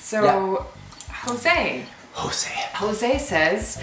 So, Jose. Jose says,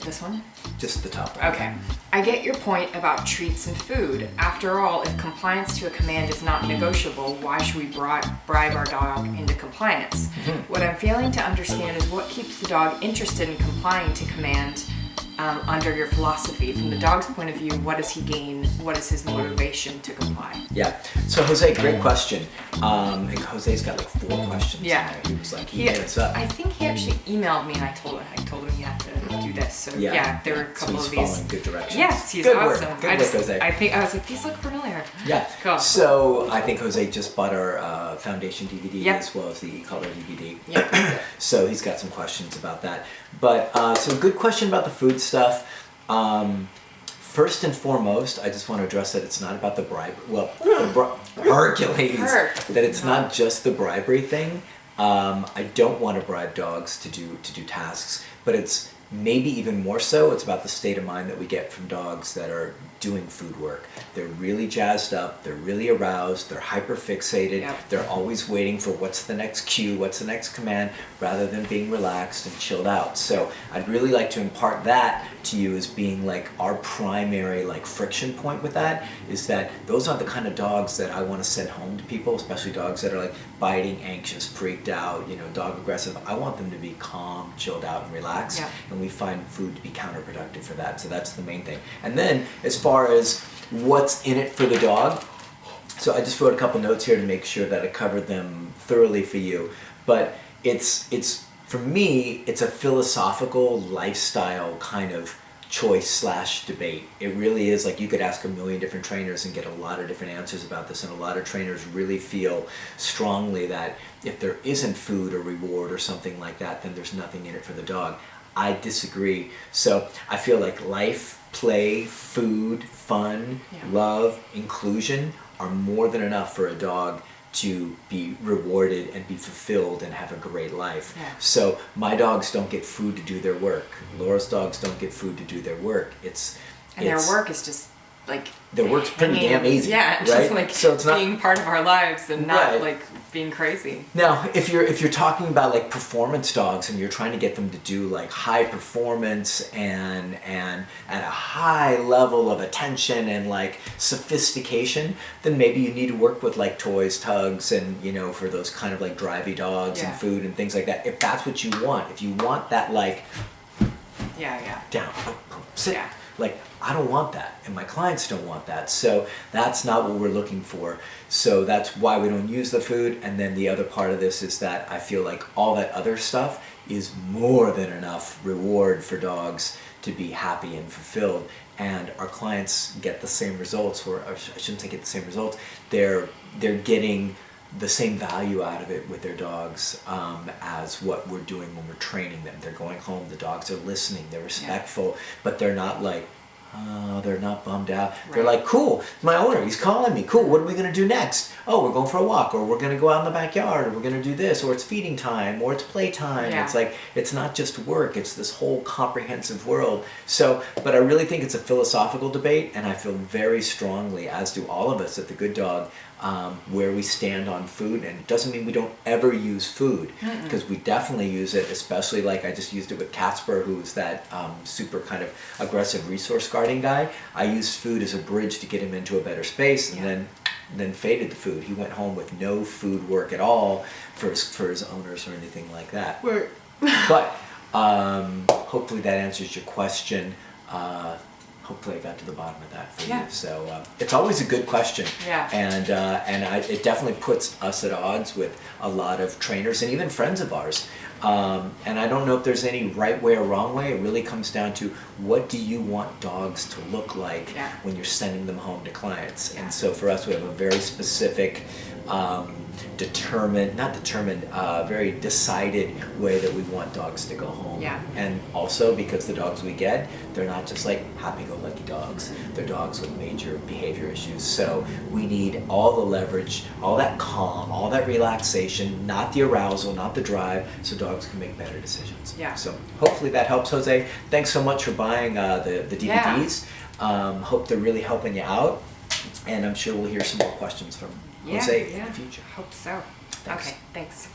this one? Just the top one. Okay. I get your point about treats and food. After all, if compliance to a command is not negotiable, why should we bribe our dog into compliance? What I'm failing to understand is what keeps the dog interested in complying to command under your philosophy. From the dog's point of view, what does he gain? What is his motivation to comply? Yeah. So Jose, great question. And Jose's got like 4 questions. Yeah. He was like, he hit us up. I think he actually emailed me and I told him he had to do this. So yeah, there were a couple of these. He's following good directions. Yes, he's good awesome. Work. Good work, Jose. I was like, these look familiar. Yeah. Cool. So I think Jose just bought our Foundation DVD Yep. as well as the color DVD. Yep. So he's got some questions about that. But so good question about the food stuff. First and foremost, I just want to address that it's not about the bribery. Well, Hercules. That it's not just the bribery thing. I don't want to bribe dogs to do tasks, but it's maybe even more so. It's about the state of mind that we get from dogs that are doing food work. They're really jazzed up, they're really aroused, they're hyper fixated, they're always waiting for what's the next cue, what's the next command, rather than being relaxed and chilled out. So I'd really like to impart that to you as being like our primary like friction point with that, is that those aren't the kind of dogs that I want to send home to people, especially dogs that are like biting, anxious, freaked out, dog aggressive. I want them to be calm, chilled out, and relaxed, and we find food to be counterproductive for that. So that's the main thing. And then as far as what's in it for the dog, so I just wrote a couple notes here to make sure that I covered them thoroughly for you. But it's for me, it's a philosophical lifestyle kind of choice / debate. It really is. Like, you could ask a million different trainers and get a lot of different answers about this, and a lot of trainers really feel strongly that if there isn't food or reward or something like that, then there's nothing in it for the dog. I disagree. So I feel like life, play, food, fun, love, inclusion are more than enough for a dog to be rewarded and be fulfilled and have a great life. So my dogs don't get food to do their work. Laura's dogs don't get food to do their work. Their work is just like their work's pretty damn easy. Yeah, right? just like so it's being not part of our lives and not like being crazy. Now, if you're talking about like performance dogs and you're trying to get them to do like high performance and at a high level of attention and like sophistication, then maybe you need to work with like toys, tugs, and for those kind of like drivey dogs and food and things like that. If that's what you want, if you want that like down, sit. Like, I don't want that, and my clients don't want that, so that's not what we're looking for. So that's why we don't use the food. And then the other part of this is that I feel like all that other stuff is more than enough reward for dogs to be happy and fulfilled, and our clients get the same results, or I shouldn't say get the same results, they're getting the same value out of it with their dogs as what we're doing when we're training them. They're going home, the dogs are listening, they're respectful, but they're not like, they're not bummed out. They're like, cool, my owner, he's calling me, cool, what are we going to do next? Oh, we're going for a walk, or we're going to go out in the backyard, or we're going to do this, or it's feeding time, or it's play time. It's like, it's not just work, it's this whole comprehensive world. So, but I really think it's a philosophical debate, and I feel very strongly, as do all of us at The Good Dog, where we stand on food. And it doesn't mean we don't ever use food, because we definitely use it, especially like I just used it with Casper, who was that super kind of aggressive resource guarding guy. I used food as a bridge to get him into a better space, and then faded the food. He went home with no food work at all for his owners or anything like that. But hopefully that answers your question. Hopefully I got to the bottom of that for you. So it's always a good question. And it definitely puts us at odds with a lot of trainers and even friends of ours. And I don't know if there's any right way or wrong way. It really comes down to, what do you want dogs to look like when you're sending them home to clients? And so for us, we have a very specific, very decided way that we want dogs to go home. And also, because the dogs we get, they're not just like happy-go-lucky dogs. They're dogs with major behavior issues. So we need all the leverage, all that calm, all that relaxation, not the arousal, not the drive, so dogs can make better decisions. So hopefully that helps, Jose. Thanks so much for buying the DVDs. Hope they're really helping you out. And I'm sure we'll hear some more questions from Jose in the future. Hope so. Thanks. Okay, thanks.